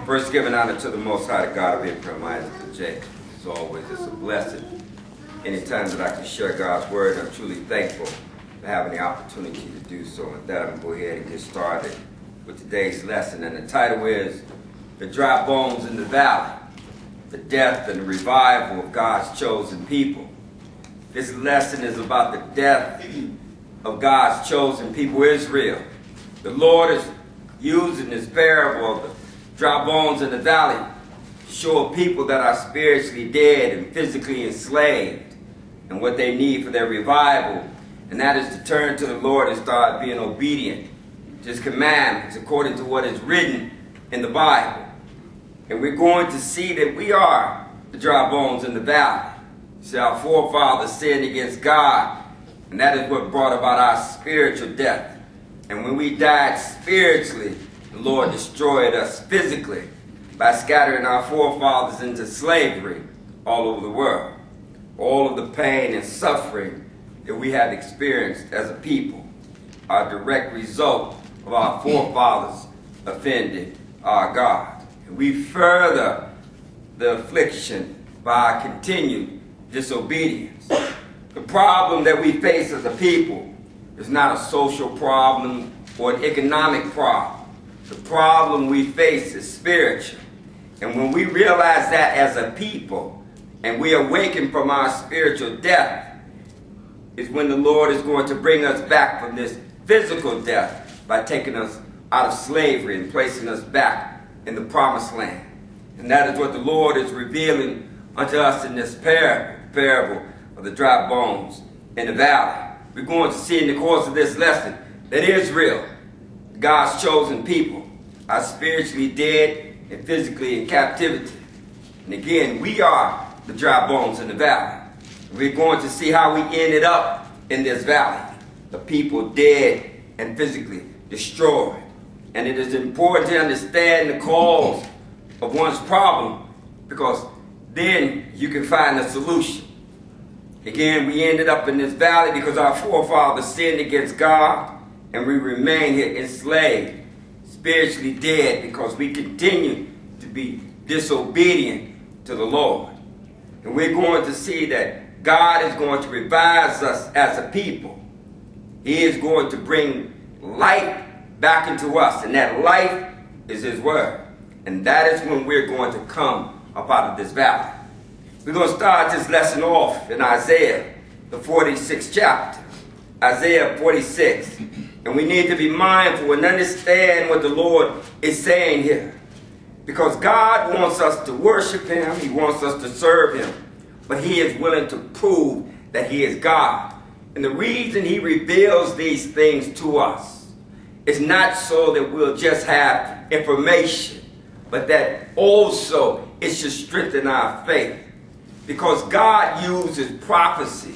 First, giving honor to the Most High, the God of Abraham, Isaac, and Jacob. As always, it's a blessing. Anytime that I can share God's word, I'm truly thankful for having the opportunity to do so. And with that, I'm going to go ahead and get started with today's lesson. And the title is The Dry Bones in the Valley, the Death and the Revival of God's Chosen People. This lesson is about the death of God's chosen people, Israel. The Lord is using this parable of the dry bones in the valley to show people that are spiritually dead and physically enslaved and what they need for their revival. And that is to turn to the Lord and start being obedient to His commandments according to what is written in the Bible. And we're going to see that we are the dry bones in the valley. See, our forefathers sinned against God, and that is what brought about our spiritual death. And when we died spiritually, the Lord destroyed us physically by scattering our forefathers into slavery all over the world. All of the pain and suffering that we have experienced as a people are a direct result of our forefathers offending our God. And we further the affliction by our continued disobedience. The problem that we face as a people is not a social problem or an economic problem. The problem we face is spiritual. And when we realize that as a people and we awaken from our spiritual death, is when the Lord is going to bring us back from this physical death by taking us out of slavery and placing us back in the promised land. And that is what the Lord is revealing unto us in this parable of the dry bones in the valley. We're going to see in the course of this lesson that Israel, God's chosen people, are spiritually dead and physically in captivity. And again, we are the dry bones in the valley. We're going to see how we ended up in this valley. The people dead and physically destroyed. And it is important to understand the cause of one's problem, because then you can find a solution. Again, we ended up in this valley because our forefathers sinned against God, and we remain here enslaved, spiritually dead, because we continue to be disobedient to the Lord. And we're going to see that God is going to revive us as a people. He is going to bring light back into us, and that light is His word. And that is when we're going to come up out of this valley. We're going to start this lesson off in Isaiah, the 46th chapter. Isaiah 46. And we need to be mindful and understand what the Lord is saying here. Because God wants us to worship Him. He wants us to serve Him. But He is willing to prove that He is God. And the reason He reveals these things to us is not so that we'll just have information, but that also it should strengthen our faith. Because God uses prophecy,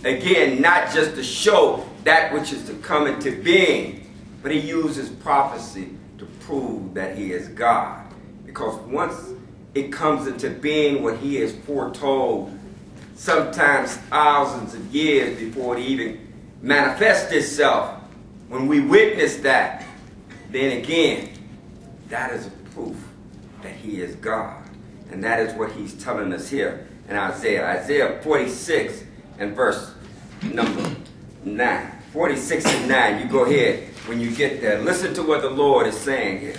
again, not just to show that which is to come into being, but He uses prophecy to prove that He is God. Because once it comes into being what He has foretold, sometimes thousands of years before it even manifests itself, when we witness that, then again, that is a proof that He is God. And that is what He's telling us here in Isaiah 46 and verse number 9. 46 and 9. You go ahead when you get there. Listen to what the Lord is saying here.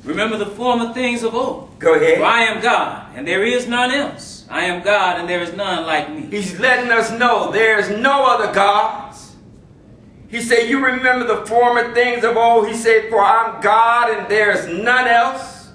Remember the former things of old. Go ahead. For I am God, and there is none else. I am God, and there is none like me. He's letting us know there is no other gods. He said, you remember the former things of old. He said, for I'm God, and there is none else.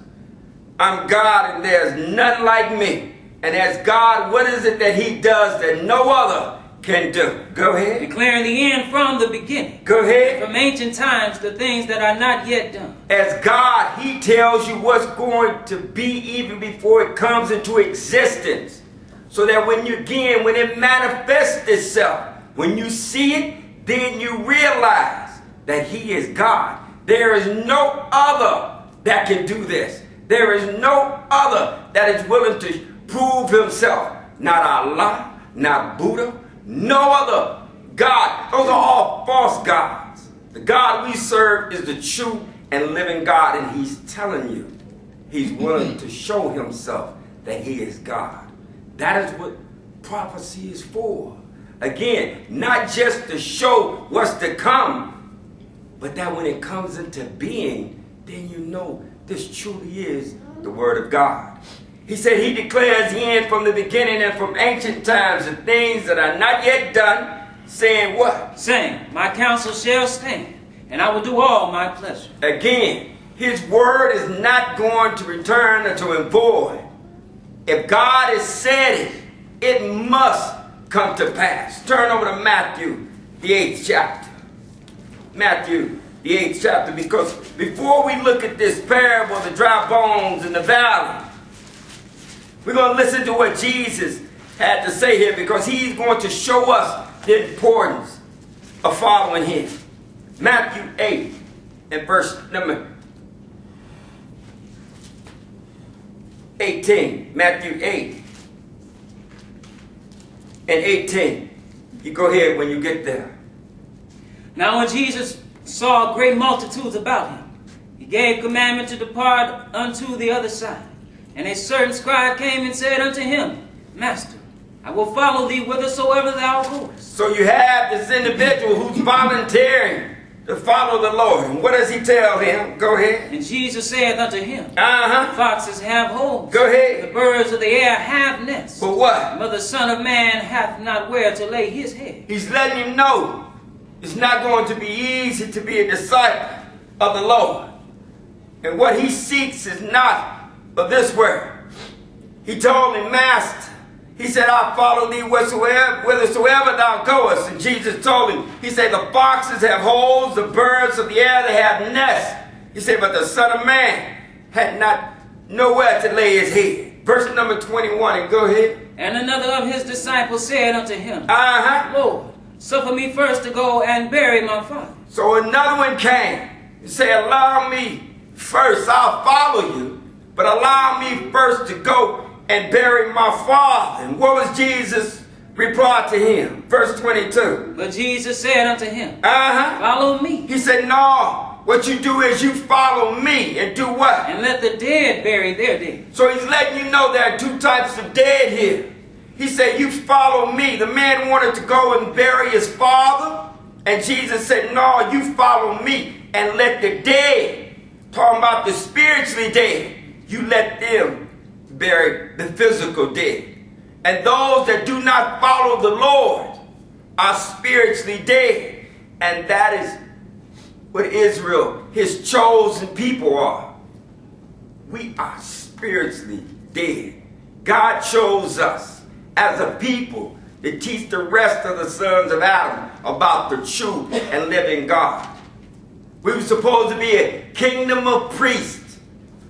I'm God, and there is none like me. And as God, what is it that He does that no other can do? Go ahead. Declaring the end from the beginning. Go ahead. From ancient times, the things that are not yet done. As God, He tells you what's going to be even before it comes into existence. So that when it manifests itself, when you see it, then you realize that He is God. There is no other that can do this. There is no other that is willing to prove Himself. Not Allah, not Buddha, no other God. Those are all false gods. The God we serve is the true and living God, and He's telling you He's willing to show himself that he is God. That is what prophecy is for. Again, not just to show what's to come, but that when it comes into being, then you know this truly is the word of God. He said he declares the end from the beginning and from ancient times the things that are not yet done, saying what? Saying, my counsel shall stand, and I will do all my pleasure. Again, his word is not going to return unto him void. If God has said it, it must come to pass. Turn over to Matthew, the 8th chapter. Matthew, the 8th chapter, because before we look at this parable of the dry bones in the valley, we're going to listen to what Jesus had to say here, because he's going to show us the importance of following him. Matthew 8 and verse number 18. Matthew 8 and 18. You go ahead when you get there. Now when Jesus saw great multitudes about him, he gave commandment to depart unto the other side. And a certain scribe came and said unto him, Master, I will follow thee whithersoever thou goest. So you have this individual who's volunteering to follow the Lord. And what does he tell him? Go ahead. And Jesus saith unto him, The foxes have holes. Go ahead. The birds of the air have nests. But what? But the Son of Man hath not where to lay his head. He's letting him know it's not going to be easy to be a disciple of the Lord. And what he seeks is not of this world. He told him, Master, he said, I'll follow thee whithersoever thou goest. And Jesus told him, he said, the foxes have holes, the birds of the air, they have nests. He said, but the Son of Man had not nowhere to lay his head. Verse number 21, and go ahead. And another of his disciples said unto him, Lord, suffer me first to go and bury my father. So another one came and said, allow me first, I'll follow you, but allow me first to go and bury my father. And what was Jesus' reply to him? Verse 22. But Jesus said unto him, Follow me. He said, no, what you do is you follow me and do what? And let the dead bury their dead. So he's letting you know there are two types of dead here. He said, you follow me. The man wanted to go and bury his father. And Jesus said, no, you follow me and let the dead, talking about the spiritually dead, you let them bury the physical dead. And those that do not follow the Lord are spiritually dead. And that is what Israel, his chosen people, are. We are spiritually dead. God chose us as a people to teach the rest of the sons of Adam about the true and living God. We were supposed to be a kingdom of priests,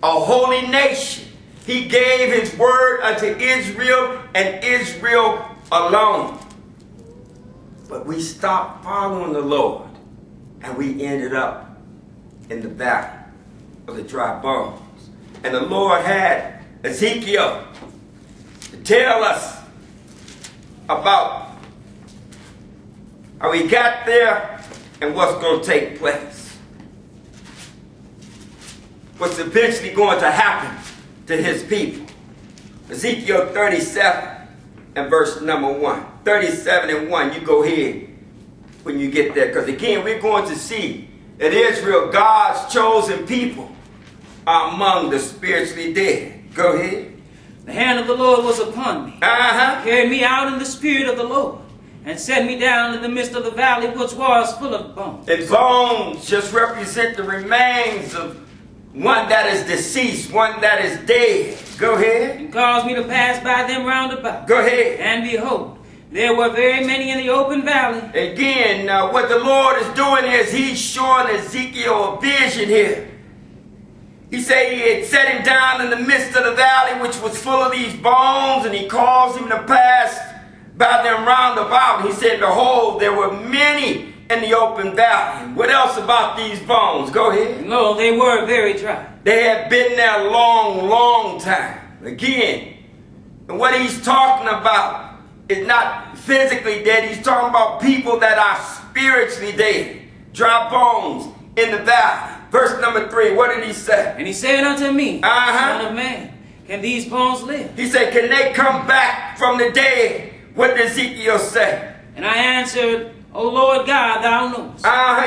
a holy nation. He gave his word unto Israel and Israel alone. But we stopped following the Lord, and we ended up in the valley of the dry bones. And the Lord had Ezekiel to tell us about how he got there and what's going to take place. What's eventually going to happen to his people. Ezekiel 37 and verse number 1. 37 and 1, you go ahead when you get there. Because again, we're going to see that Israel, God's chosen people, are among the spiritually dead. Go ahead. The hand of the Lord was upon me. Carried me out in the spirit of the Lord, and set me down in the midst of the valley, which was full of bones. And bones just represent the remains of one that is deceased, one that is dead. Go ahead. And caused me to pass by them round about. Go ahead. And behold, there were very many in the open valley. Again, what the Lord is doing is he's showing Ezekiel a vision here. He said he had set him down in the midst of the valley, which was full of these bones, and he caused him to pass by them round about. He said, behold, there were many in the open valley. What else about these bones? Go ahead. No, they were very dry. They had been there a long, long time. Again, and what he's talking about is not physically dead. He's talking about people that are spiritually dead. Dry bones in the valley. Verse number 3, what did he say? And he said unto me, Uh-huh. Son of man, can these bones live? He said, can they come back from the dead? What did Ezekiel say? And I answered, O Lord God, thou knowest.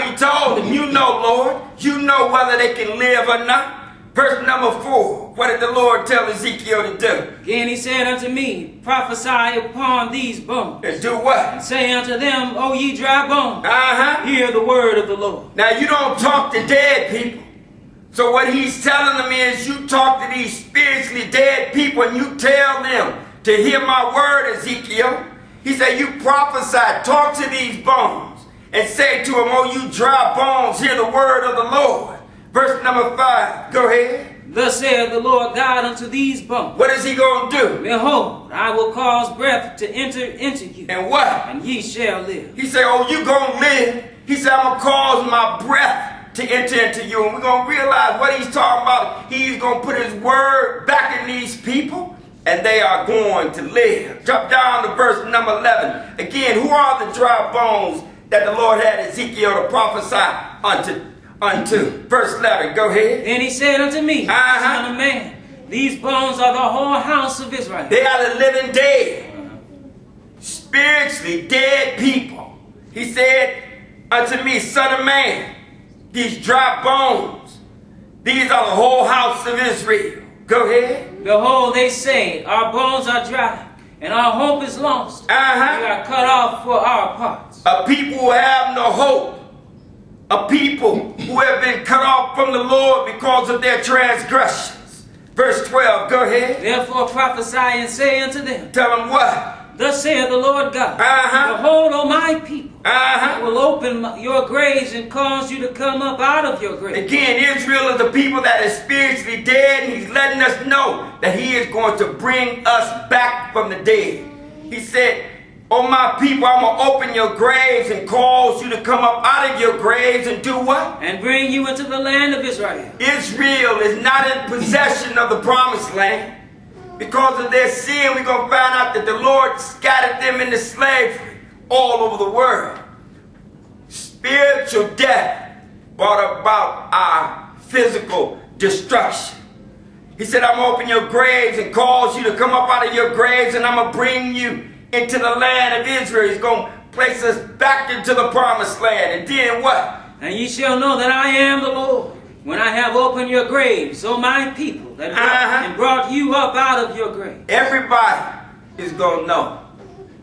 He told him, you know, Lord. You know whether they can live or not. Verse number 4, what did the Lord tell Ezekiel to do? Again he said unto me, prophesy upon these bones, And do what? and say unto them, O ye dry bones, Uh-huh. hear the word of the Lord. Now, you don't talk to dead people. So what he's telling them is you talk to these spiritually dead people and you tell them to hear my word, Ezekiel. He said, you prophesy, talk to these bones and say to them, oh, you dry bones, hear the word of the Lord. Verse number 5, go ahead. Thus saith the Lord God unto these bones, What is he going to do? behold, I will cause breath to enter into you, And what? and ye shall live. He said, oh, you going to live. He said, I'm going to cause my breath to enter into you. And we're going to realize what he's talking about. He's going to put his word back in these people, and they are going to live. Jump down to verse number 11. Again, who are the dry bones that the Lord had Ezekiel to prophesy unto? Verse 11, go ahead. Then he said unto me, Son of man, these bones are the whole house of Israel. They are the living dead, spiritually dead people. He said unto me, Son of man, these dry bones, these are the whole house of Israel. Go ahead. Behold, they say, our bones are dry, and our hope is lost. We are cut off for our parts. A people who have no hope. A people who have been cut off from the Lord because of their transgressions. Verse 12, go ahead. Therefore prophesy and say unto them, Tell them what? Thus saith the Lord God, behold, O my people, I will open your graves and cause you to come up out of your graves. Again, Israel is the people that is spiritually dead, and he's letting us know that he is going to bring us back from the dead. He said, oh my people, I'm going to open your graves and cause you to come up out of your graves and do what? And bring you into the land of Israel. Israel is not in possession of the promised land. Because of their sin, we're going to find out that the Lord scattered them into slavery all over the world. Spiritual death brought about our physical destruction. He said, I'm going to open your graves and cause you to come up out of your graves, and I'm going to bring you into the land of Israel. He's going to place us back into the promised land. And then what? And ye shall know that I am the Lord, when I have opened your graves, O my people, and brought you up out of your grave. Everybody is going to know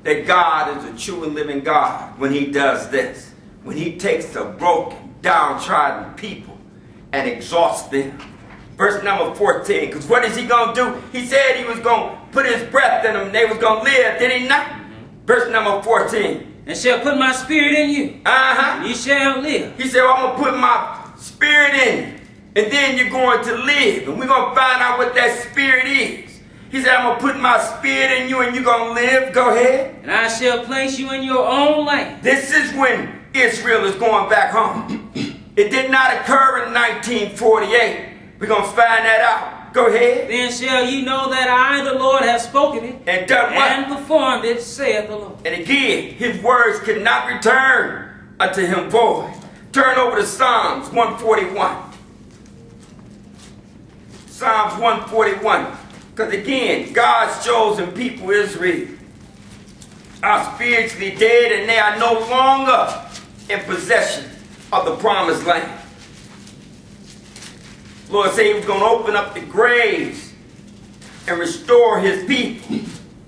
that God is a true and living God when he does this. When he takes a broken, downtrodden people and exhausts them. Verse number 14, because what is he going to do? He said he was going to put his breath in them and they was going to live, did he not? Verse number 14. And shall put my spirit in you, and ye shall live. He said, well, I'm going to put my spirit in you, and then you're going to live. And we're going to find out what that spirit is. He said, I'm going to put my spirit in you and you're going to live. Go ahead. And I shall place you in your own land. This is when Israel is going back home. It did not occur in 1948. We're going to find that out. Go ahead. Then shall ye know that I, the Lord, have spoken it, and done what? And performed it, saith the Lord. And again, his words cannot return unto him void. Turn over to Psalms 141. Psalms 141. Because again, God's chosen people, Israel, are spiritually dead and they are no longer in possession of the promised land. The Lord said he was going to open up the graves and restore his people.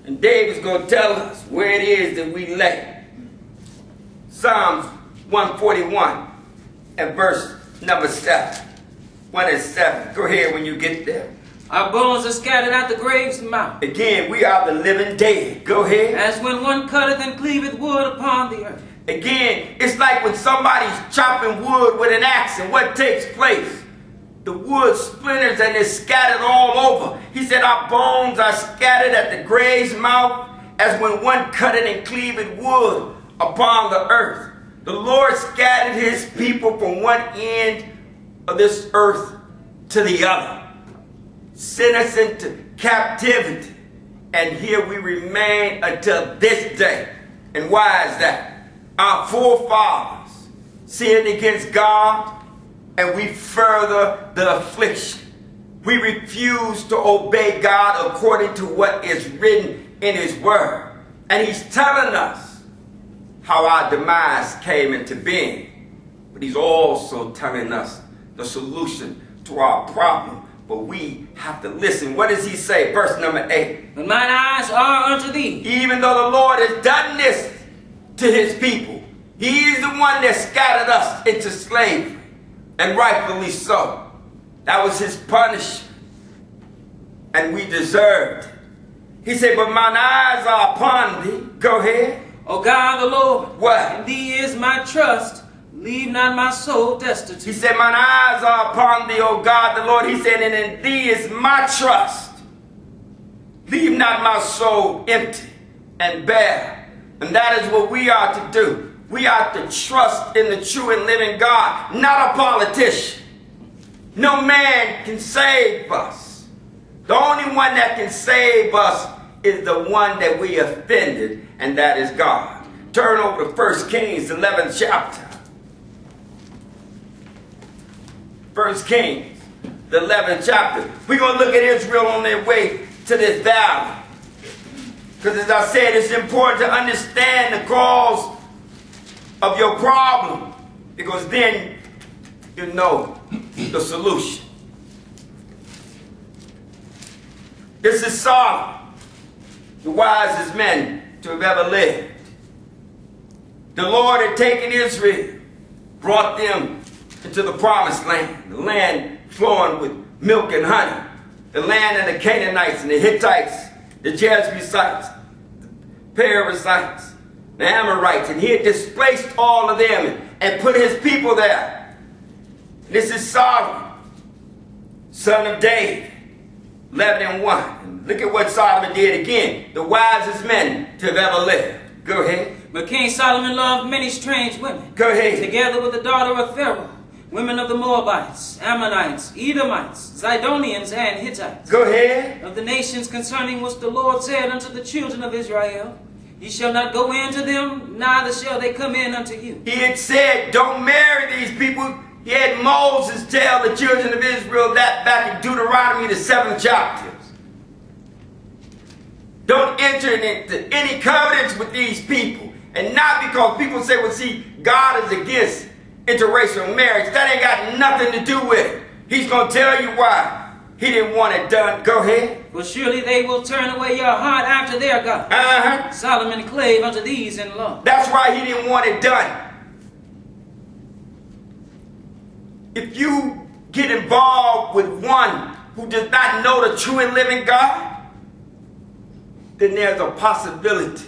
And David's going to tell us where it is that we lay. Psalms 141 and verse number 7. 1 and 7. Go ahead when you get there. Our bones are scattered at the grave's mouth. Again, we are the living dead. Go ahead. As when one cutteth and cleaveth wood upon the earth. Again, it's like when somebody's chopping wood with an axe, and what takes place? The wood splinters and is scattered all over. He said, our bones are scattered at the grave's mouth, as when one cutted and cleaved wood upon the earth. The Lord scattered his people from one end of this earth to the other. Sent us into captivity. And here we remain until this day. And why is that? Our forefathers sinned against God, and we further the affliction. We refuse to obey God according to what is written in his word. And he's telling us how our demise came into being. But he's also telling us the solution to our problem. But we have to listen. What does he say? Verse number 8. But mine eyes are unto thee. Even though the Lord has done this to his people, he is the one that scattered us into slavery. And rightfully so. That was his punishment. And we deserved it. He said, but mine eyes are upon thee. Go ahead. O God the Lord. What? In thee is my trust. Leave not my soul destitute. He said, mine eyes are upon thee, O God the Lord. He said, and in thee is my trust. Leave not my soul empty and bare. And that is what we are to do. We are to trust in the true and living God, not a politician. No man can save us. The only one that can save us is the one that we offended, and that is God. Turn over to 1 Kings, 11th chapter. 1 Kings, the 11th chapter. We're going to look at Israel on their way to this valley. Because as I said, it's important to understand the cause of your problem. Because then you know the solution. This is Solomon, the wisest man to have ever lived. The Lord had taken Israel, brought them into the promised land, the land flowing with milk and honey, the land of the Canaanites and the Hittites, the Jebusites, the Perizzites, the Amorites, and he had displaced all of them and put his people there. This is Solomon, son of David, 11:1. And look at what Solomon did again, the wisest man to have ever lived. Go ahead. But King Solomon loved many strange women. Go ahead. Together with the daughter of Pharaoh, women of the Moabites, Ammonites, Edomites, Zidonians, and Hittites. Go ahead. Of the nations concerning which the Lord said unto the children of Israel, ye shall not go in to them, neither shall they come in unto you. He had said, don't marry these people. He had Moses tell the children of Israel that back in Deuteronomy, the 7th chapter. Don't enter into any covenants with these people. And not because people say, well, see, God is against interracial marriage. That ain't got nothing to do with it. He's going to tell you why he didn't want it done. Go ahead. For surely they will turn away your heart after their God. Solomon clave unto these in love. That's why he didn't want it done. If you get involved with one who does not know the true and living God, then there's a possibility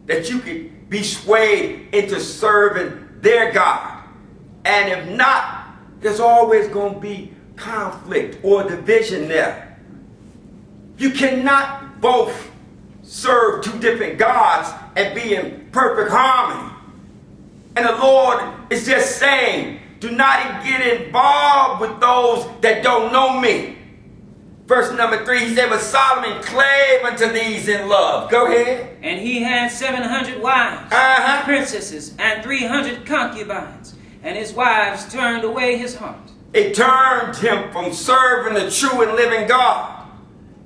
that you could be swayed into serving their God. And if not, there's always going to be conflict or division there. You cannot both serve two different gods and be in perfect harmony. And the Lord is just saying, do not get involved with those that don't know me. Verse number 3, he said, but Solomon clave unto these in love. Go ahead. And he had 700 wives, princesses, and 300 concubines. And his wives turned away his heart. It turned him from serving the true and living God.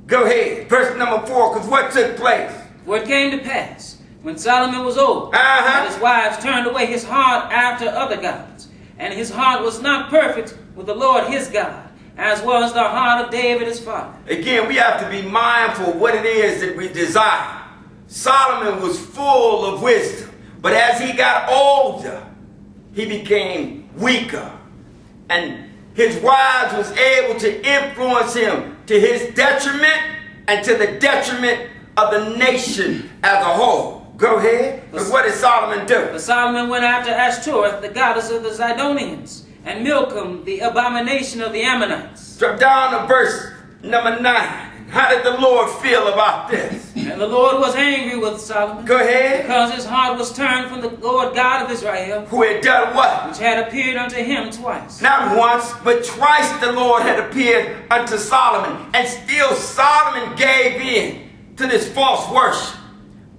Go ahead. Verse number 4, because what took place? For it came to pass, when Solomon was old, that his wives turned away his heart after other gods. And his heart was not perfect with the Lord his God, as well as the heart of David his father. Again, we have to be mindful of what it is that we desire. Solomon was full of wisdom, but as he got older, he became weaker. And his wives was able to influence him to his detriment and to the detriment of the nation as a whole. Go ahead. But what did Solomon do? But Solomon went after Ashtoreth, the goddess of the Zidonians, and Milcom, the abomination of the Ammonites. Drop down to verse number 9. How did the Lord feel about this? And the Lord was angry with Solomon. Go ahead. Because his heart was turned from the Lord God of Israel. Who had done what? Which had appeared unto him twice. Not once, but twice the Lord had appeared unto Solomon. And still Solomon gave in to this false worship,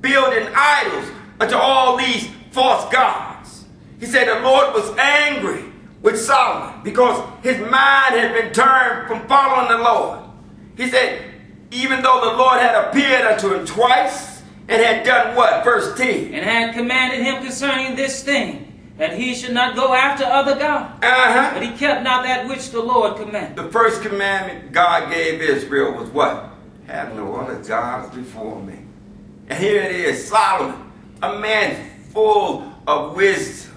building idols unto all these false gods. He said the Lord was angry with Solomon because his mind had been turned from following the Lord. He said, even though the Lord had appeared unto him twice and had done what? Verse 10. And had commanded him concerning this thing, that he should not go after other gods. But he kept not that which the Lord commanded. The first commandment God gave Israel was what? Have no other gods before me. And here it is, Solomon, a man full of wisdom.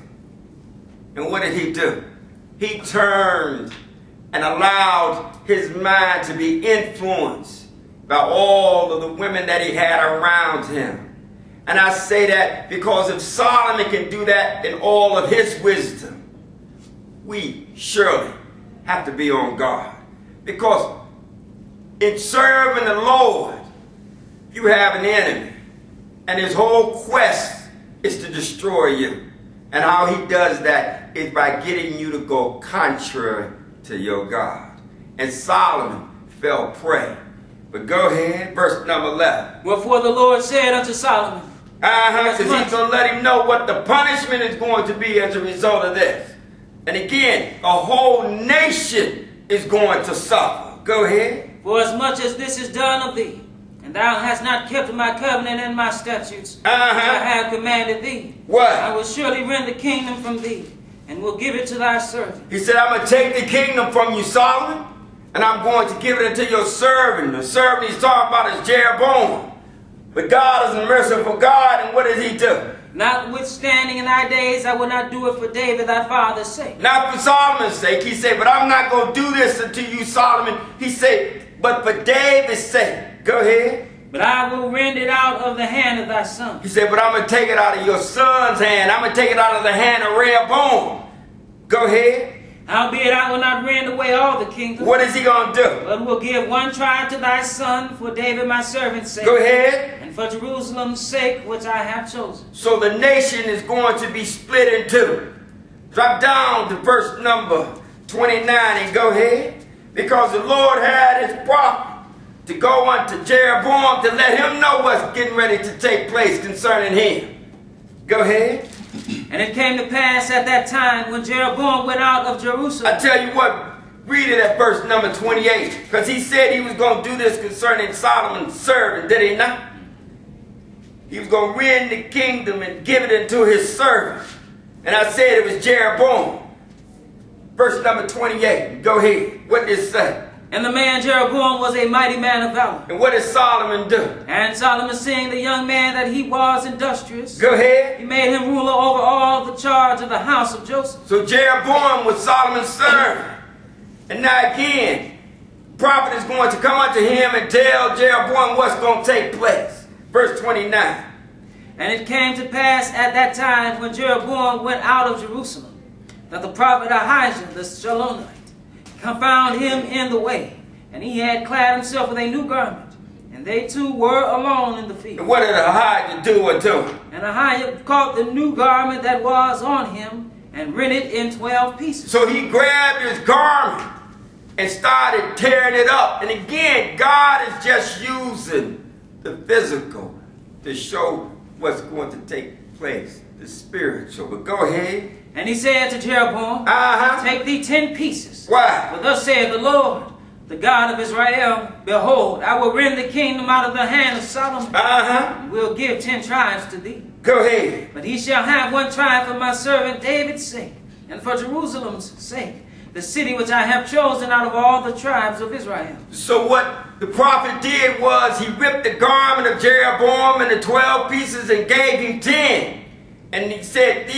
And what did he do? He turned and allowed his mind to be influenced by all of the women that he had around him. And I say that because if Solomon can do that in all of his wisdom, we surely have to be on guard. Because in serving the Lord, you have an enemy. And his whole quest is to destroy you. And how he does that is by getting you to go contrary to your God. And Solomon fell prey. But go ahead, verse number 11. Wherefore the Lord said unto Solomon, Because he's going to let him know what the punishment is going to be as a result of this. And again, a whole nation is going to suffer. Go ahead. For as much as this is done of thee, and thou hast not kept my covenant and my statutes, which I have commanded thee, what? I will surely rend the kingdom from thee, and will give it to thy servant. He said, I'm going to take the kingdom from you, Solomon, and I'm going to give it unto your servant. The servant he's talking about is Jeroboam. But God is a merciful God, and what did he do? Notwithstanding in thy days, I will not do it for David thy father's sake. Not for Solomon's sake. He said, but I'm not going to do this unto you, Solomon. He said, but for David's sake. Go ahead. But I will rend it out of the hand of thy son. He said, but I'm going to take it out of your son's hand. I'm going to take it out of the hand of Rehoboam. Go ahead. Howbeit I will not rend away all the kingdom. What is he going to do? But will give one tribe to thy son for David my servant's sake. Go ahead. And for Jerusalem's sake, which I have chosen. So the nation is going to be split in two. Drop down to verse number 29 and go ahead. Because the Lord had his prophet to go unto Jeroboam to let him know what's getting ready to take place concerning him. Go ahead. And it came to pass at that time when Jeroboam went out of Jerusalem. I tell you what, read it at verse number 28. Because he said he was going to do this concerning Solomon's servant, did he not? He was going to rend the kingdom and give it into his servant. And I said it was Jeroboam. Verse number 28. Go ahead. What did it say? And the man Jeroboam was a mighty man of valor. And what did Solomon do? And Solomon, seeing the young man that he was industrious, go ahead. He made him ruler over all the charge of the house of Joseph. So Jeroboam was Solomon's servant. And now again, the prophet is going to come unto him and tell Jeroboam what's going to take place. Verse 29. And it came to pass at that time when Jeroboam went out of Jerusalem, that the prophet Ahijah the Shilonite found him in the way, and he had clad himself with a new garment, and they two were alone in the field. And what did Ahijah do unto him? And Ahijah caught the new garment that was on him, and rent it in 12 pieces. So he grabbed his garment and started tearing it up. And again, God is just using the physical to show what's going to take place, the spiritual. But go ahead. And he said to Jeroboam, take thee 10 pieces. Why? For thus saith the Lord, the God of Israel, behold, I will rend the kingdom out of the hand of Solomon, and will give 10 tribes to thee. Go ahead. But he shall have one tribe for my servant David's sake, and for Jerusalem's sake, the city which I have chosen out of all the tribes of Israel. So what the prophet did was he ripped the garment of Jeroboam into 12 pieces and gave him 10. And he said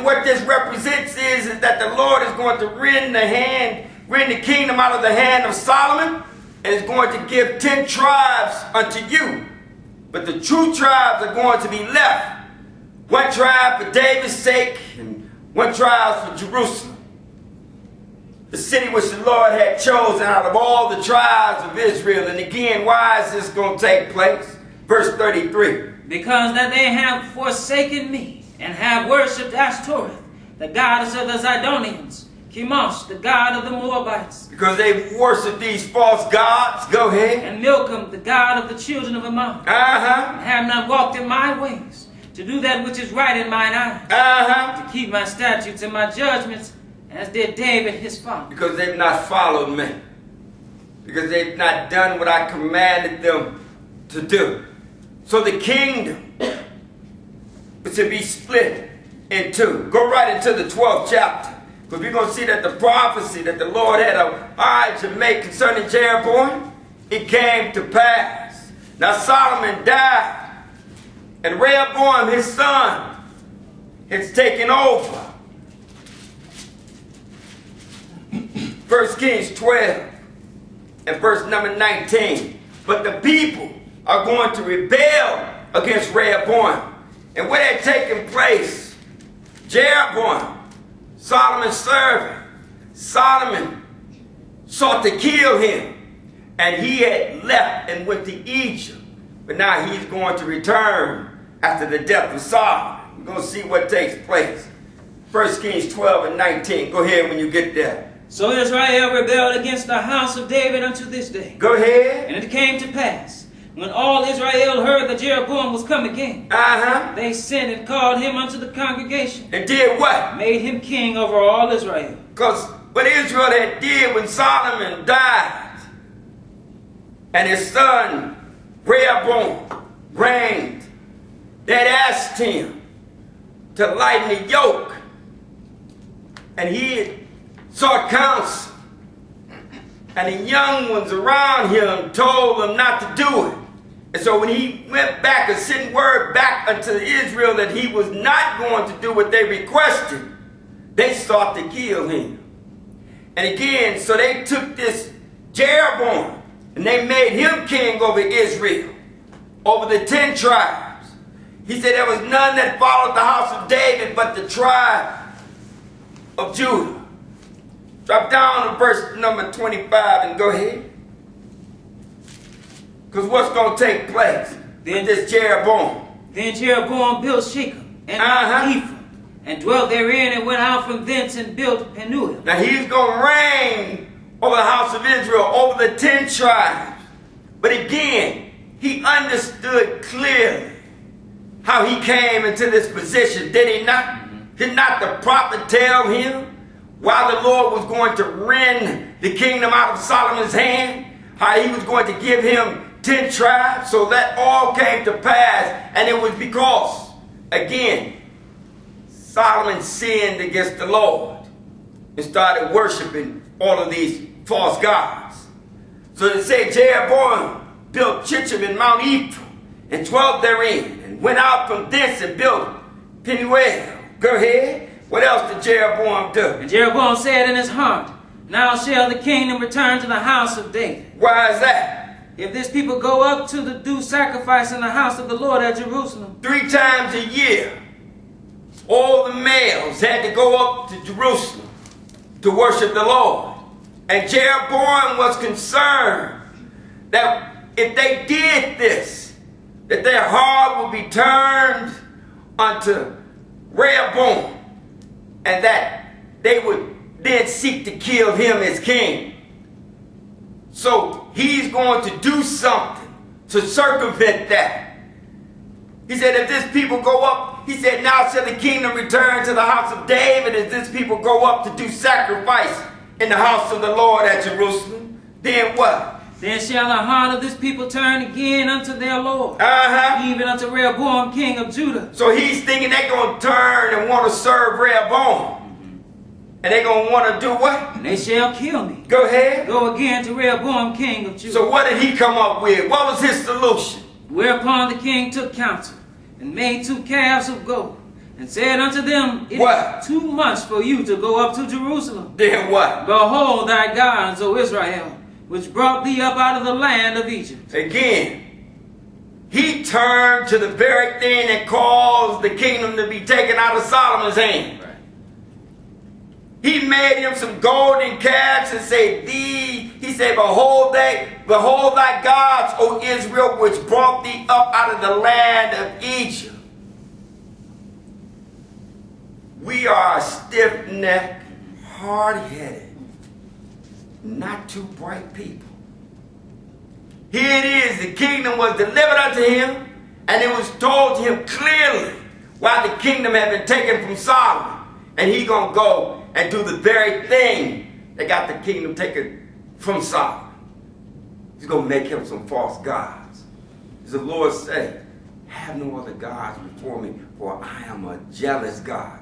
what this represents is that the Lord is going to rend the kingdom out of the hand of Solomon, and is going to give 10 tribes unto you. But the true tribes are going to be left. One tribe for David's sake, and one tribe for Jerusalem. The city which the Lord had chosen out of all the tribes of Israel. And again, why is this going to take place? Verse 33. Because that they have forsaken me, and have worshipped Ashtoreth, the goddess of the Zidonians, Chemosh, the god of the Moabites. Because they worship these false gods. Go ahead. And Milcom, the god of the children of Ammon. And have not walked in my ways, to do that which is right in mine eyes. To keep my statutes and my judgments, as did David his father. Because they've not followed me. Because they've not done what I commanded them to do. So the kingdom is to be split in two. Go right into the 12th chapter. Because we're going to see that the prophecy that the Lord had an eye to make concerning Jeroboam, it came to pass. Now Solomon died, and Rehoboam, his son, has taken over. 1 Kings 12 and verse number 19. But the people are going to rebel against Rehoboam. And what had taken place, Jeroboam, Solomon's servant, Solomon sought to kill him. And he had left and went to Egypt. But now he's going to return after the death of Solomon. We're going to see what takes place. 1 Kings 12 and 19. Go ahead when you get there. So Israel rebelled against the house of David unto this day. Go ahead. And it came to pass, when all Israel heard that Jeroboam was come again, they sent and called him unto the congregation. And did what? Made him king over all Israel. Because what Israel had did when Solomon died, and his son Rehoboam reigned, they had asked him to lighten the yoke. And he had sought counsel. And the young ones around him told him not to do it. And so when he went back and sent word back unto Israel that he was not going to do what they requested, they sought to kill him. And again, so they took this Jeroboam and they made him king over Israel, over the 10 tribes. He said there was none that followed the house of David but the tribe of Judah. Drop down to verse number 25 and go ahead. Because what's going to take place with this Jeroboam? Then Jeroboam built Shechem and Ephraim, and dwelt therein, and went out from thence and built Penuel. Now he's going to reign over the house of Israel, over the 10 tribes. But again, he understood clearly how he came into this position, did he not? Did not the prophet tell him while the Lord was going to rend the kingdom out of Solomon's hand, how he was going to give him 10 tribes? So that all came to pass, and it was because, again, Solomon sinned against the Lord and started worshiping all of these false gods. So they say Jeroboam built Shechem in Mount Ephraim and dwelt therein, and went out from thence and built Penuel. Go ahead. What else did Jeroboam do? And Jeroboam said in his heart, now shall the kingdom return to the house of David. Why is that? If this people go up to the due sacrifice in the house of the Lord at Jerusalem. 3 times a year, all the males had to go up to Jerusalem to worship the Lord. And Jeroboam was concerned that if they did this, that their heart would be turned unto Rehoboam, and that they would then seek to kill him as king. So he's going to do something to circumvent that. He said, if this people go up, he said, now shall the kingdom return to the house of David, as this people go up to do sacrifice in the house of the Lord at Jerusalem. Then what? Then shall the heart of this people turn again unto their Lord, even unto Rehoboam king of Judah. So he's thinking they're going to turn and want to serve Rehoboam. And they're going to want to do what? And they shall kill me. Go ahead. Go again to Rehoboam king of Judah. So what did he come up with? What was his solution? Whereupon the king took counsel, and made 2 calves of gold, and said unto them, it is too much for you to go up to Jerusalem. Then what? Behold thy gods, O Israel, which brought thee up out of the land of Egypt. Again, he turned to the very thing that caused the kingdom to be taken out of Solomon's hand. Right. He made him some golden calves and said, he said, behold thy gods, O Israel, which brought thee up out of the land of Egypt. We are stiff-necked, hard-headed, not too bright people. Here it is, the kingdom was delivered unto him, and it was told to him clearly why the kingdom had been taken from Solomon. And he gonna go and do the very thing that got the kingdom taken from Solomon. He's going to make him some false gods. As the Lord said, have no other gods before me, for I am a jealous God.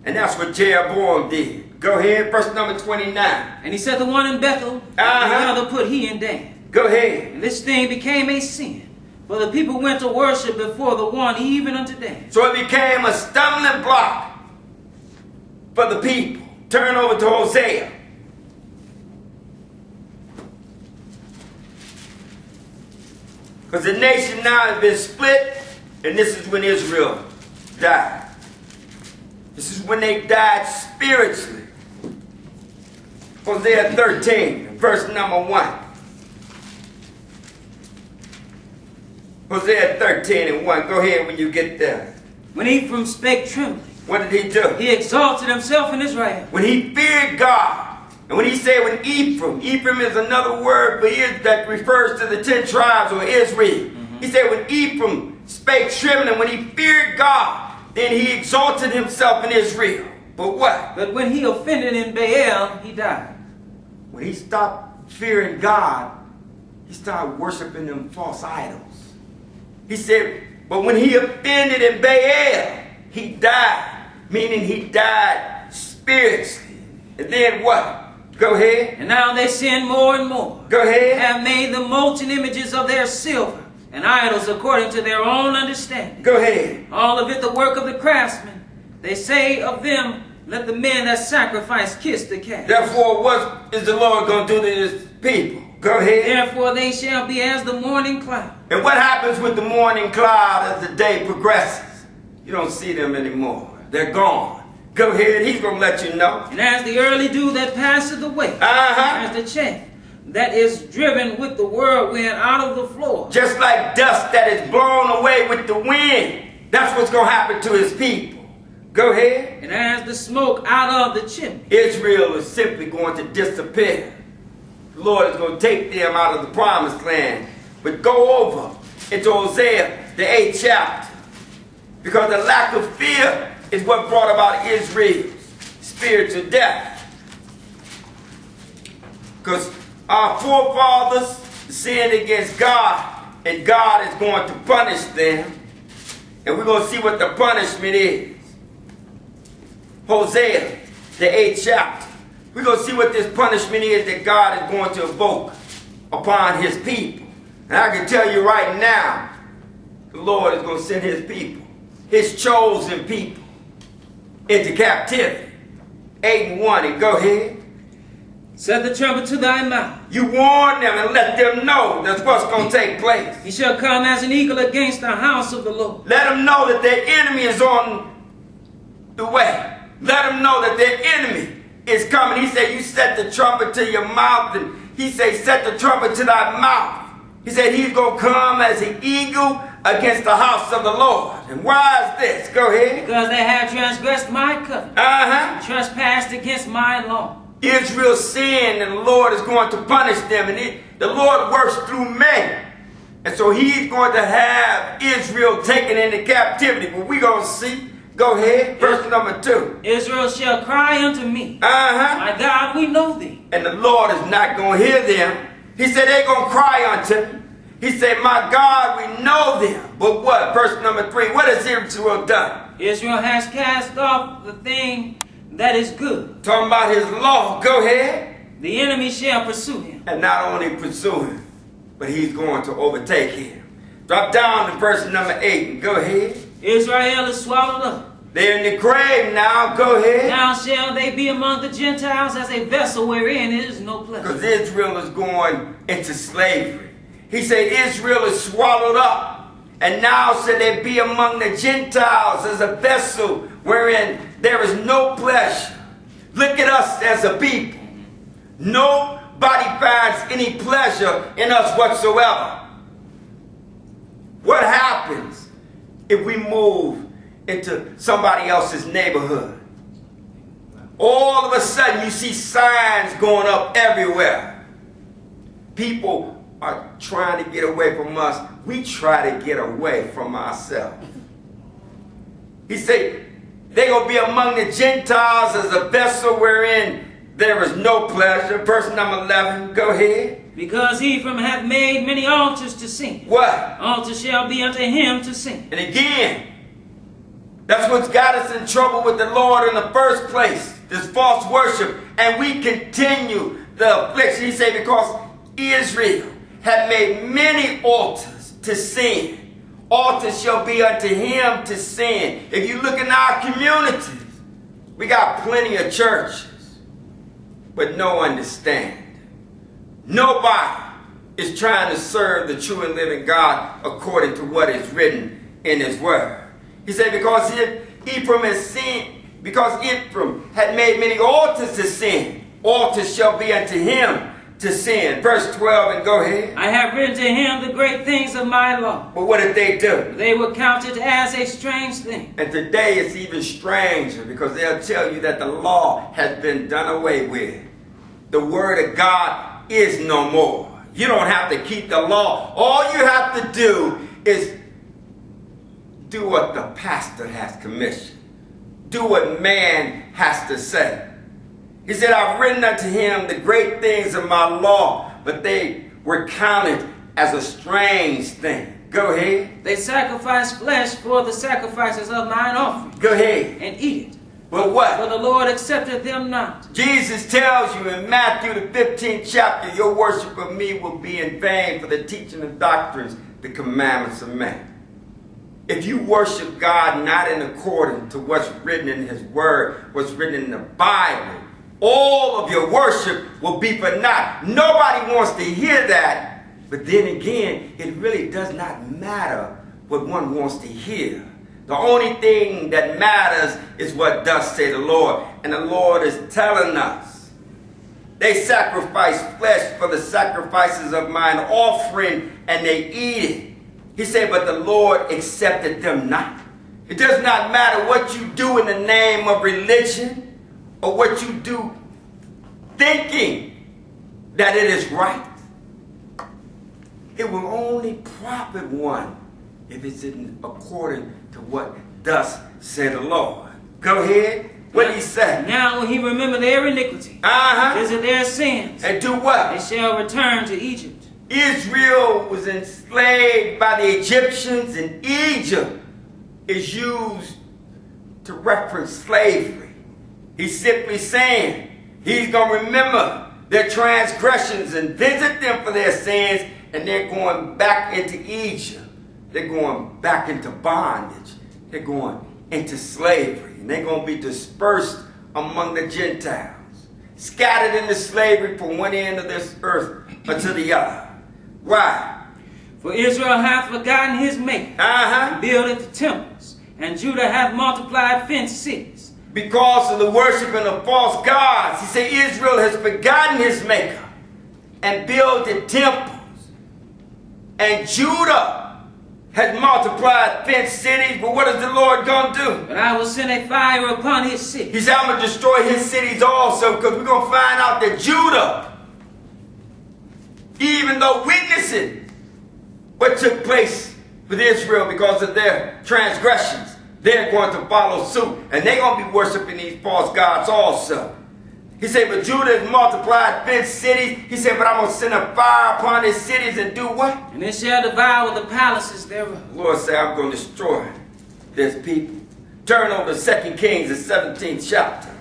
And that's what Jeroboam did. Go ahead, verse number 29. And he set the one in Bethel, and the other put he in Dan. Go ahead. And this thing became a sin, for the people went to worship before the one even unto Dan. So it became a stumbling block for the people. Turn over to Hosea. Because the nation now has been split, and this is when Israel died. This is when they died spiritually. Hosea 13, verse number 1. Hosea 13 and 1. Go ahead when you get there. When Ephraim spake trembling, What did he do? he exalted himself in Israel. When he feared God, and when he said when Ephraim is another word for Israel that refers to the 10 tribes or Israel. He said when Ephraim spake trembling, when he feared God, then he exalted himself in Israel. But what? But when he offended in Baal, he died. When he stopped fearing God, he started worshiping them false idols. He said, but when he offended in Baal, he died. Meaning he died spiritually. And then what? Go ahead. And now they sin more and more. Go ahead. Have made the molten images of their silver, and idols according to their own understanding. Go ahead. All of it the work of the craftsmen. They say of them, let the men that sacrifice kiss the calf. Therefore, what is the Lord going to do to his people? Go ahead. Therefore they shall be as the morning cloud. And what happens with the morning cloud as the day progresses? You don't see them anymore. They're gone. Go ahead. He's going to let you know. And as the early dew that passeth away, as the chaff that is driven with the whirlwind out of the floor. Just like dust that is blown away with the wind. That's what's going to happen to his people. Go ahead. And as the smoke out of the chimney. Israel is simply going to disappear. The Lord is going to take them out of the promised land. But go over into Hosea, the 8th chapter. Because the lack of fear is what brought about Israel's spiritual death. Because our forefathers sinned against God, and God is going to punish them. And we're going to see what the punishment is. Hosea, the 8th chapter. We're going to see what this punishment is that God is going to evoke upon his people. And I can tell you right now, the Lord is going to send his people, his chosen people, into captivity. 8 and 1, and go ahead. Set the trumpet to thy mouth. You warn them and let them know that's what's going to take place. He shall come as an eagle against the house of the Lord. Let them know that their enemy is on the way. Let them know that their enemy is coming. He said, you set the trumpet to your mouth. And he said, set the trumpet to thy mouth. He said, he's going to come as an eagle against the house of the Lord. And why is this? Go ahead. Because they have transgressed my covenant. Trespassed against my law. Israel sinned, and the Lord is going to punish them. And the Lord works through men. And so he's going to have Israel taken into captivity. But we're going to see. Go ahead. Verse number 2. Israel shall cry unto me. My God, we know thee. And the Lord is not going to hear them. He said they're going to cry unto me. He said, my God, we know them. But what? Verse number 3. What has Israel done? Israel has cast off the thing that is good. Talking about his law. Go ahead. The enemy shall pursue him. And not only pursue him, but he's going to overtake him. Drop down to verse number 8 and go ahead. Israel is swallowed up. They're in the grave now. Go ahead. Now shall they be among the Gentiles as a vessel wherein is no pleasure. Because Israel is going into slavery. He said Israel is swallowed up. And now shall they be among the Gentiles as a vessel wherein there is no pleasure. Look at us as a people. Nobody finds any pleasure in us whatsoever. What happens if we move into somebody else's neighborhood? All of a sudden you see signs going up everywhere. People are trying to get away from us. We try to get away from ourselves. He said, They're going to be among the Gentiles as a vessel wherein there is no pleasure. Verse number 11, go ahead. Because Ephraim hath made many altars to sing. What? Altars shall be unto him to sing. And again, that's what's got us in trouble with the Lord in the first place. This false worship. And we continue the affliction. He said, because Israel had made many altars to sin. Altars shall be unto him to sin. If you look in our communities, we got plenty of churches, but no understanding. Nobody is trying to serve the true and living God according to what is written in his word. He said, because Ephraim has sinned, because Ephraim had made many altars to sin, altars shall be unto him to sin. Verse 12, and go ahead. I have written to him the great things of my law. But what did they do? They were counted as a strange thing. And today it's even stranger, because they'll tell you that the law has been done away with. The word of God is no more. You don't have to keep the law. All you have to do is do what the pastor has commissioned. Do what man has to say. He said, I've written unto him the great things of my law, but they were counted as a strange thing. Go ahead. They sacrifice flesh for the sacrifices of mine offering. Go ahead. And eat it. But what? For the Lord accepted them not. Jesus tells you in Matthew the 15th chapter, your worship of me will be in vain for the teaching of doctrines, the commandments of man. If you worship God not in accordance to what's written in his word, what's written in the Bible, all of your worship will be for naught. Nobody wants to hear that. But then again, it really does not matter what one wants to hear. The only thing that matters is what thus say the Lord. And the Lord is telling us. They sacrifice flesh for the sacrifices of mine offering, and they eat it. He said, but the Lord accepted them not. It does not matter what you do in the name of religion or what you do thinking that it is right. It will only profit one if it's in according to what thus said the Lord. Go ahead. What did he say? Now will he remember their iniquity, visit their sins, and do what? They shall return to Egypt. Israel was enslaved by the Egyptians, and Egypt is used to reference slavery. He's simply saying he's going to remember their transgressions and visit them for their sins, and they're going back into Egypt. They're going back into bondage. They're going into slavery, and they're going to be dispersed among the Gentiles, scattered into slavery from one end of this earth unto the other. Why? For Israel hath forgotten his maker, and buildeth temples, and Judah hath multiplied fenced cities. Because of the worshiping of false gods, he said Israel has forgotten his maker and builded temples. And Judah has multiplied fenced cities. But what is the Lord going to do? But I will send a fire upon his city. He said, I'm going to destroy his cities also, because we're going to find out that Judah, even though witnessing what took place with Israel because of their transgressions, they're going to follow suit. And they're going to be worshiping these false gods also. He said, but Judah has multiplied fenced cities. He said, but I'm going to send a fire upon his cities and do what? And it shall devour the palaces thereof. The Lord said, I'm going to destroy this people. Turn over to 2 Kings, the 17th chapter.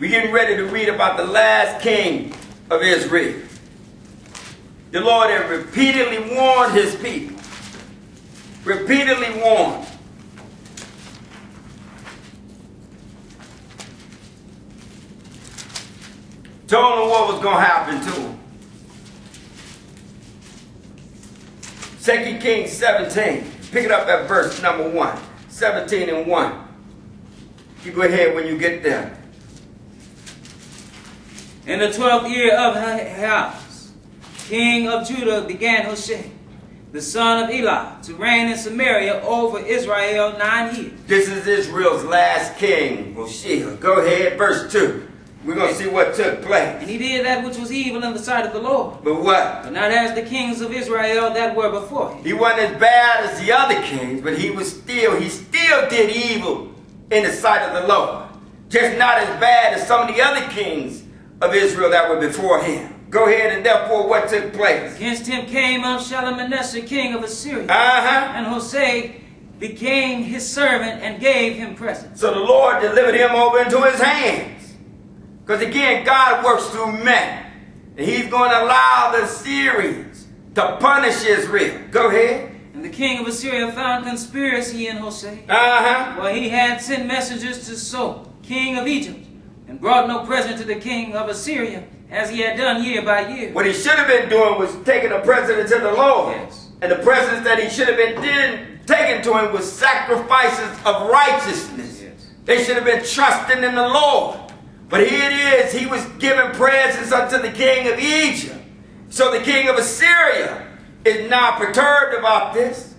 We're getting ready to read about the last king of Israel. The Lord had repeatedly warned his people. Repeatedly warned. Told them what was going to happen to them. 2 Kings 17. Pick it up at verse number 1. 17 and 1. You go ahead when you get there. In the 12th year of Ahaz, king of Judah, began Hoshea, the son of Elah, to reign in Samaria over Israel 9 years. This is Israel's last king, Hoshea. Go ahead, verse 2. We're going to see what took place. And he did that which was evil in the sight of the Lord. But what? But not as the kings of Israel that were before him. He wasn't as bad as the other kings, but he still did evil in the sight of the Lord. Just not as bad as some of the other kings of Israel that were before him. Go ahead, and therefore what took place? Against him came up Shalmaneser, king of Assyria. Uh-huh. And Hosea became his servant and gave him presents. So the Lord delivered him over into his hands. Because again, God works through men. And he's going to allow the Assyrians to punish Israel. Go ahead. And the king of Assyria found conspiracy in Hosea. Uh-huh. For he had sent messengers to So, king of Egypt, and brought no present to the king of Assyria, as he had done year by year. What he should have been doing was taking a present to the Lord. Yes. And the presents that he should have been taking to him was sacrifices of righteousness. Yes. They should have been trusting in the Lord. But here it is, he was giving presents unto the king of Egypt. So the king of Assyria is now perturbed about this,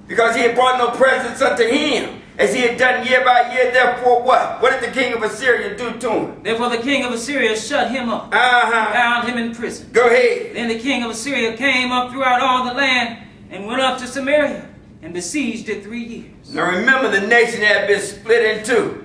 because he had brought no presents unto him, as he had done year by year. Therefore what? What did the king of Assyria do to him? Therefore the king of Assyria shut him up, Uh-huh. bound him in prison. Go ahead. Then the king of Assyria came up throughout all the land, and went up to Samaria, and besieged it 3 years. Now remember, the nation had been split in two.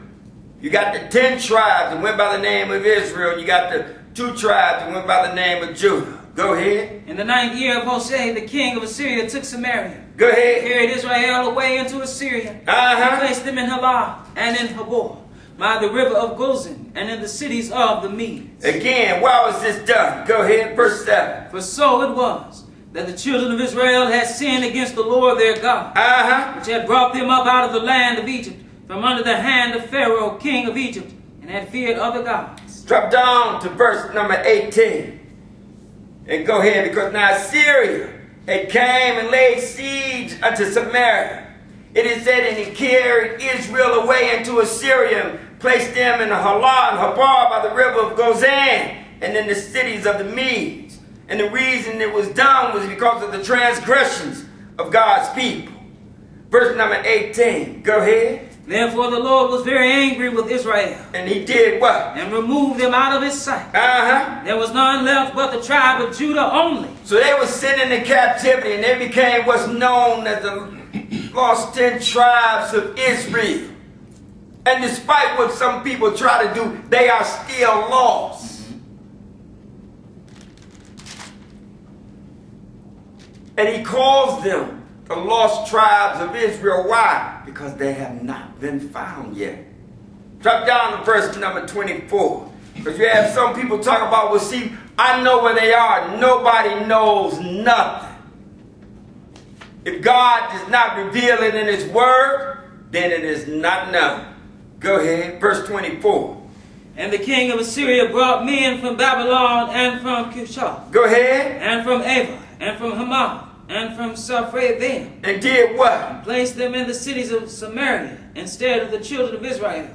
You got the 10 tribes that went by the name of Israel. You got the 2 tribes that went by the name of Judah. Go ahead. In the 9th year of Hosea, the king of Assyria took Samaria, Go ahead. carried Israel away into Assyria, and Uh-huh. placed them in Halah and in Habor, by the river of Gozan, and in the cities of the Medes. Again, why was this done? Go ahead, verse 7. For so it was, that the children of Israel had sinned against the Lord their God, Uh-huh. which had brought them up out of the land of Egypt, from under the hand of Pharaoh, king of Egypt, and had feared other gods. Drop down to verse number 18. And go ahead, because now Syria had came and laid siege unto Samaria. It is said, and he carried Israel away into Assyria, and placed them in Halah and Habor by the river of Gozan, and in the cities of the Medes. And the reason it was done was because of the transgressions of God's people. Verse number 18. Go ahead. Therefore the Lord was very angry with Israel, And he did what? and removed them out of his sight. Uh-huh. There was none left but the tribe of Judah only. So they were sent into captivity, and they became what's known as the lost 10 tribes of Israel. And despite what some people try to do, they are still lost. And he calls them the lost tribes of Israel. Why? Because they have not been found yet. Drop down to verse number 24. Because you have some people talk about, well, see, I know where they are. Nobody knows nothing. If God does not reveal it in his word, then it is not known. Go ahead, verse 24. And the king of Assyria brought men from Babylon, and from Cushah, Go ahead. and from Ava, and from Hamath, and from Sepharvaim, And did what? and placed them in the cities of Samaria, instead of the children of Israel.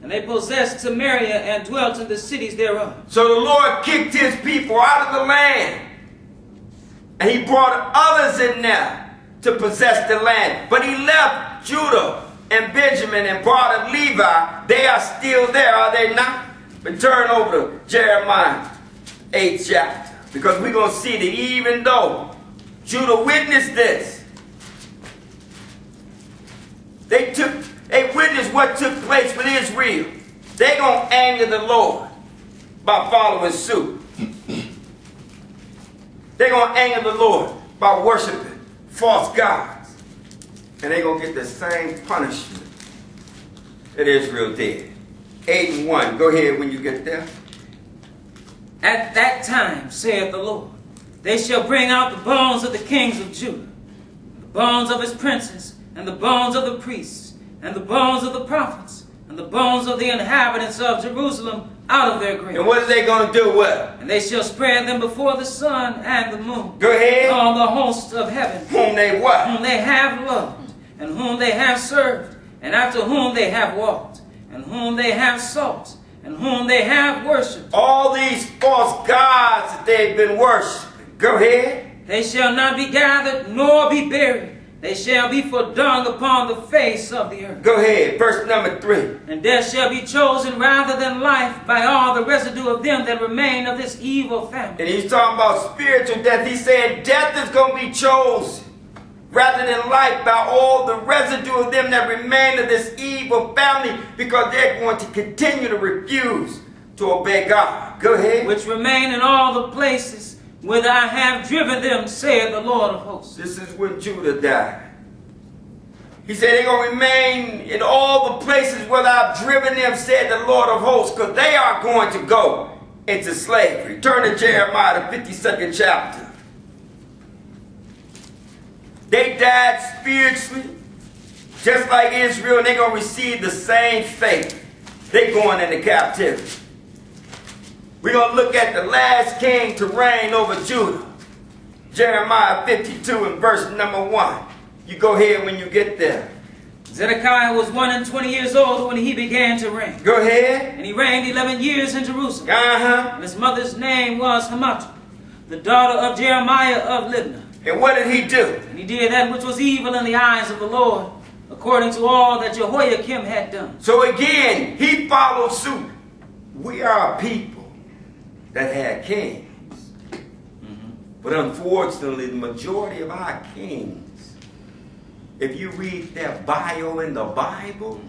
And they possessed Samaria, and dwelt in the cities thereof. So the Lord kicked his people out of the land. And he brought others in there to possess the land. But he left Judah and Benjamin and part of Levi. They are still there, are they not? But turn over to Jeremiah 8th chapter. Because we're going to see that even though Judah witnessed this, they witnessed what took place with Israel. They're going to anger the Lord by following suit. They're going to anger the Lord by worshiping false gods. And they're going to get the same punishment that Israel did. 8:1. Go ahead when you get there. At that time, saith the Lord, they shall bring out the bones of the kings of Judah, the bones of his princes, and the bones of the priests, and the bones of the prophets, and the bones of the inhabitants of Jerusalem out of their graves. And what are they going to do with them? And they shall spread them before the sun and the moon, Go ahead. all the hosts of heaven, Whom they what? whom they have loved, and whom they have served, and after whom they have walked, and whom they have sought, and whom they have worshipped. All these false gods that they've been worshiping. Go ahead. They shall not be gathered, nor be buried. They shall be for dung upon the face of the earth. Go ahead. Verse number 3. And death shall be chosen rather than life by all the residue of them that remain of this evil family. And he's talking about spiritual death. He said death is going to be chosen rather than life by all the residue of them that remain of this evil family, because they're going to continue to refuse to obey God. Go ahead. Which remain in all the places whither I have driven them, saith the Lord of hosts. This is when Judah died. He said they're going to remain in all the places where I've driven them, said the Lord of hosts, because they are going to go into slavery. Turn to Jeremiah, the 52nd chapter. They died spiritually, just like Israel, and they're going to receive the same fate. They're going into captivity. We're going to look at the last king to reign over Judah. Jeremiah 52 and verse number 1. You go ahead when you get there. Zedekiah was 120 years old when he began to reign. Go ahead. And he reigned 11 years in Jerusalem. Uh-huh. And his mother's name was Hamutal, the daughter of Jeremiah of Libnah. And what did he do? And he did that which was evil in the eyes of the Lord, according to all that Jehoiakim had done. So again, he followed suit. We are a people that had kings. But unfortunately, the majority of our kings, if you read their bio in the Bible,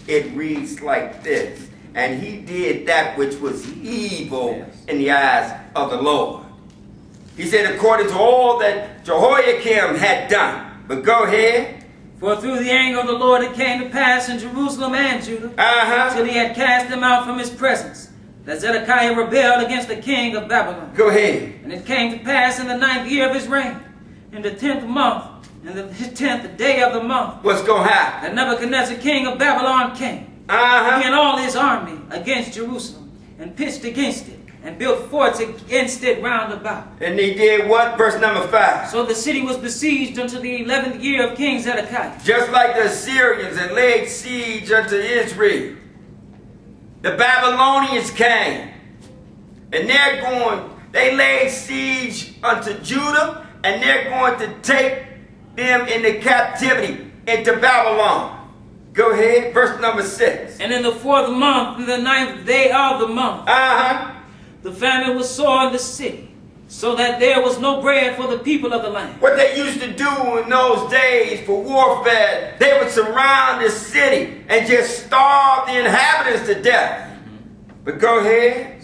it reads like this. And he did that which was evil in the eyes of the Lord. He said, according to all that Jehoiakim had done. But go ahead. For through the anger of the Lord it came to pass in Jerusalem and Judah, till he had cast them out from his presence, that Zedekiah rebelled against the king of Babylon. Go ahead. And it came to pass in the 9th year of his reign, in the 10th month, in the 10th day of the month, what's going to happen? that Nebuchadnezzar king of Babylon came, he and all his army, against Jerusalem, and pitched against it, and built forts against it round about. And he did what? Verse number 5. So the city was besieged unto the 11th year of King Zedekiah. Just like the Assyrians had laid siege unto Israel, the Babylonians came, and they laid siege unto Judah, and they're going to take them into captivity into Babylon. Go ahead, verse number 6. And in the 4th month, in the 9th day of the month, the famine was sore in the city, so that there was no bread for the people of the land. What they used to do in those days for warfare, they would surround the city and just starve the inhabitants to death. But go ahead.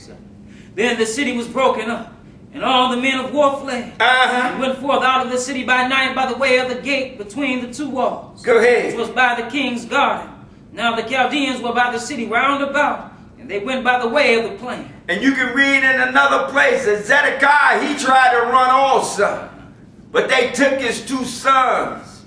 Then the city was broken up, and all the men of war fled, and went forth out of the city by night by the way of the gate between the two walls, go ahead, which was by the king's garden. Now the Chaldeans were by the city round about, and they went by the way of the plain. And you can read in another place that Zedekiah, he tried to run also. But they took his 2 sons,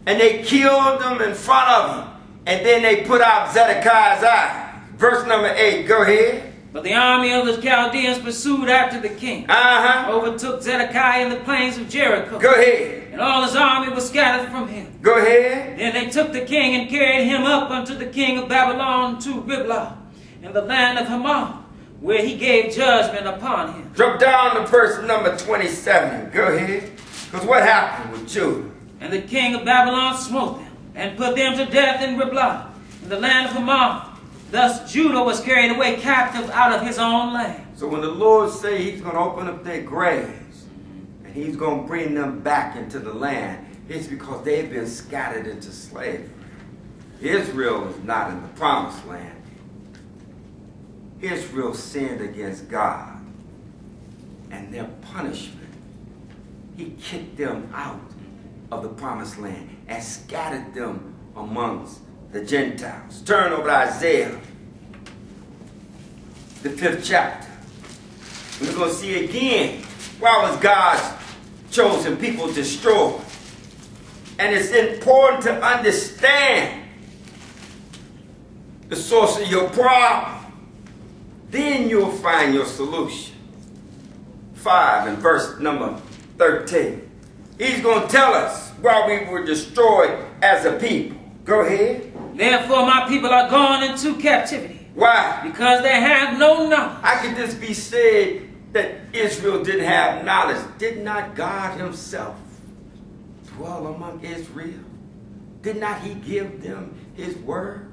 and they killed them in front of him. And then they put out Zedekiah's eye. Verse number 8, go ahead. But the army of the Chaldeans pursued after the king, overtook Zedekiah in the plains of Jericho. Go ahead. And all his army was scattered from him. Go ahead. Then they took the king and carried him up unto the king of Babylon to Riblah, in the land of Hamath, where he gave judgment upon him. Drop down to verse number 27. Go ahead. Because what happened with Judah? And the king of Babylon smote them, and put them to death in Riblah, in the land of Hamath. Thus Judah was carried away captive out of his own land. So when the Lord say he's going to open up their graves, and he's going to bring them back into the land, it's because they've been scattered into slavery. Israel is not in the promised land. Israel sinned against God, and their punishment, he kicked them out of the promised land and scattered them amongst the Gentiles. Turn over to Isaiah, the 5th chapter. We're going to see again, why was God's chosen people destroyed? And it's important to understand the source of your problem. Then you'll find your solution. 5 and verse number 13. He's going to tell us why we were destroyed as a people. Go ahead. Therefore my people are gone into captivity. Why? Because they have no knowledge. How could this be said that Israel didn't have knowledge? Did not God himself dwell among Israel? Did not he give them his word?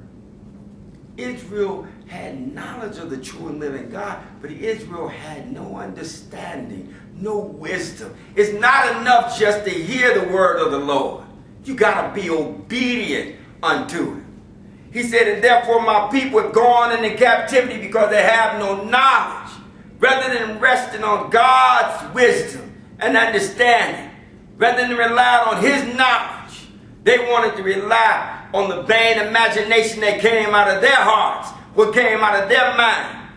Israel had knowledge of the true and living God, but Israel had no understanding, no wisdom. It's not enough just to hear the word of the Lord. You got to be obedient unto it. He said, and therefore my people have gone into captivity because they have no knowledge. Rather than resting on God's wisdom and understanding, rather than rely on his knowledge, they wanted to rely on the vain imagination that came out of their hearts, what came out of their mind.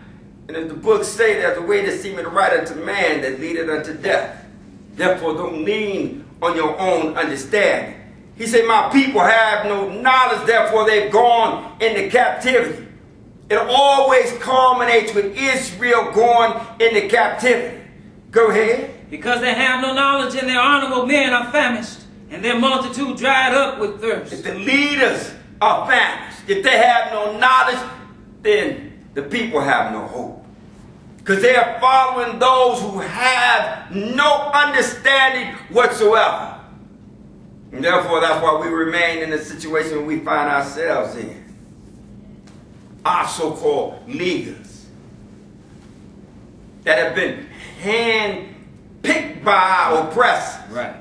And as the books say, there's a way that seemeth right unto man that leadeth unto death. Therefore don't lean on your own understanding. He said, my people have no knowledge, therefore they've gone into captivity. It always culminates with Israel going into captivity. Go ahead. Because they have no knowledge, and their honorable men are famished, and their multitude dried up with thirst. If the leaders are famished, if they have no knowledge, then the people have no hope. Because they are following those who have no understanding whatsoever. And therefore, that's why we remain in the situation we find ourselves in. Our so-called leaders that have been hand-picked by our oppressors. Right.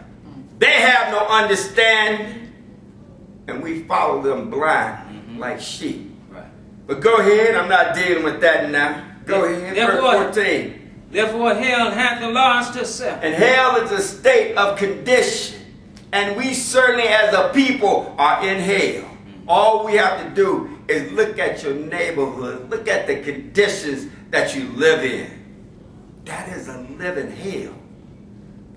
They have no understanding, and we follow them blind like sheep. Right. But go ahead, I'm not dealing with that now. Go ahead, verse 14. Therefore hell hath enlarged herself. And hell is a state of condition, and we certainly as a people are in hell. All we have to do is look at your neighborhood, look at the conditions that you live in. That is a living hell.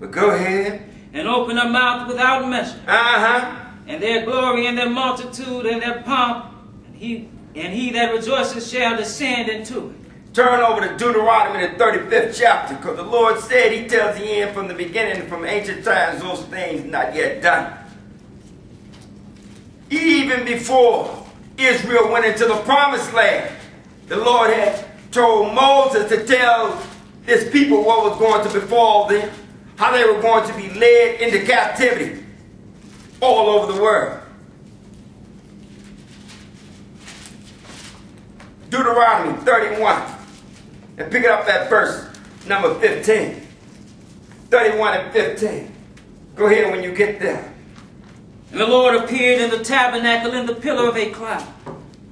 But go ahead. And open her mouth without measure. And their glory and their multitude and their pomp, and he that rejoices shall descend into it. Turn over to Deuteronomy, the 35th chapter, because the Lord said, he tells the end from the beginning, from ancient times, those things not yet done. Even before Israel went into the promised land, the Lord had told Moses to tell his people what was going to befall them, how they were going to be led into captivity all over the world. Deuteronomy 31, and pick it up at verse number 15. 31 and 15. Go ahead when you get there. And the Lord appeared in the tabernacle in the pillar of a cloud.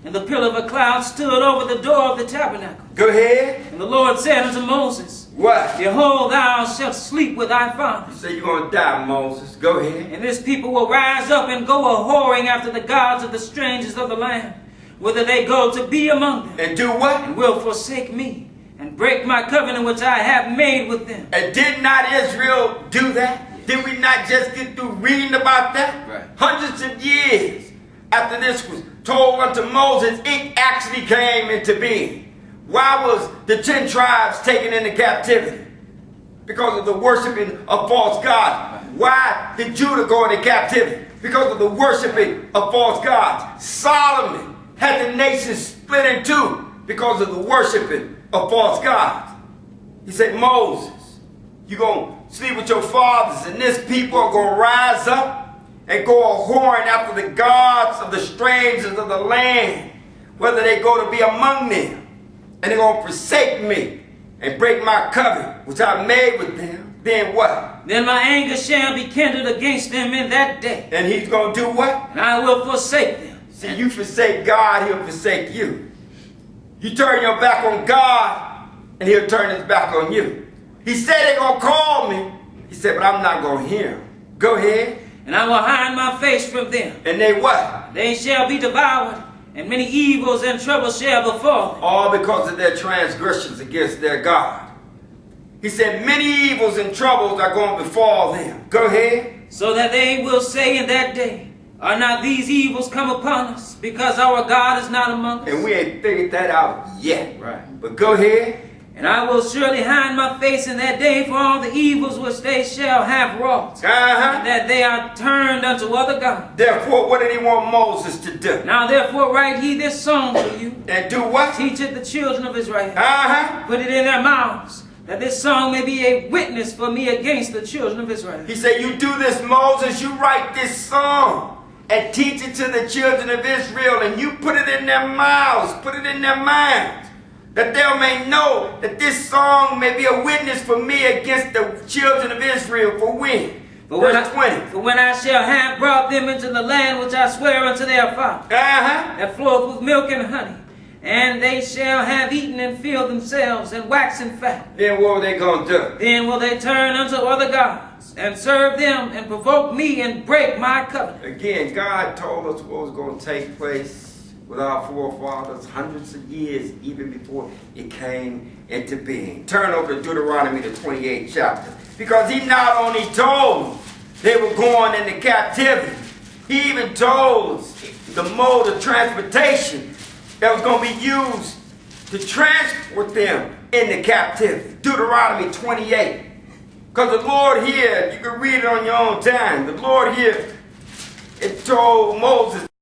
And the pillar of a cloud stood over the door of the tabernacle. Go ahead. And the Lord said unto Moses, what? Behold, thou shalt sleep with thy fathers. You say you're going to die, Moses. Go ahead. And this people will rise up and go a-whoring after the gods of the strangers of the land, whither they go to be among them. And do what? And will forsake me, and break my covenant which I have made with them. And did not Israel do that? Did we not just get through reading about that? Right. Hundreds of years after this was told unto Moses, it actually came into being. Why was the 10 tribes taken into captivity? Because of the worshiping of false gods. Why did Judah go into captivity? Because of the worshiping of false gods. Solomon had the nation split in two because of the worshiping of false gods. He said, Moses, you're going to sleep with your fathers, and this people are going to rise up and go a-whoring after the gods of the strangers of the land, whether they go to be among them. And they're going to forsake me and break my covenant, which I made with them. Then what? Then my anger shall be kindled against them in that day. And he's going to do what? And I will forsake them. See, you forsake God, he'll forsake you. You turn your back on God, and he'll turn his back on you. He said they're going to call me. He said, but I'm not going to hear him. Go ahead. And I will hide my face from them. And they what? They shall be devoured, and many evils and troubles shall befall them. All because of their transgressions against their God. He said many evils and troubles are going to befall them. Go ahead. So that they will say in that day, are not these evils come upon us, because our God is not among us? And we ain't figured that out yet. Right. But go ahead. And I will surely hide my face in that day for all the evils which they shall have wrought, and that they are turned unto other gods. Therefore, what did he want Moses to do? Now therefore write ye this song to you, and do what? Teach it the children of Israel. Put it in their mouths, that this song may be a witness for me against the children of Israel. He said, you do this, Moses, you write this song, and teach it to the children of Israel, and you put it in their mouths, put it in their minds, that they may know that this song may be a witness for me against the children of Israel. For when? Verse 20. For when I shall have brought them into the land which I swear unto their fathers, that floweth with milk and honey, and they shall have eaten and filled themselves and waxen fat. Then what are they going to do? Then will they turn unto other gods and serve them and provoke me and break my covenant. Again, God told us what was going to take place with our forefathers hundreds of years even before it came into being. Turn over to Deuteronomy, the 28th chapter. Because he not only told them they were going into captivity, he even told us the mode of transportation that was going to be used to transport them into captivity. Deuteronomy 28. Because the Lord here, you can read it on your own time. The Lord here, it told Moses,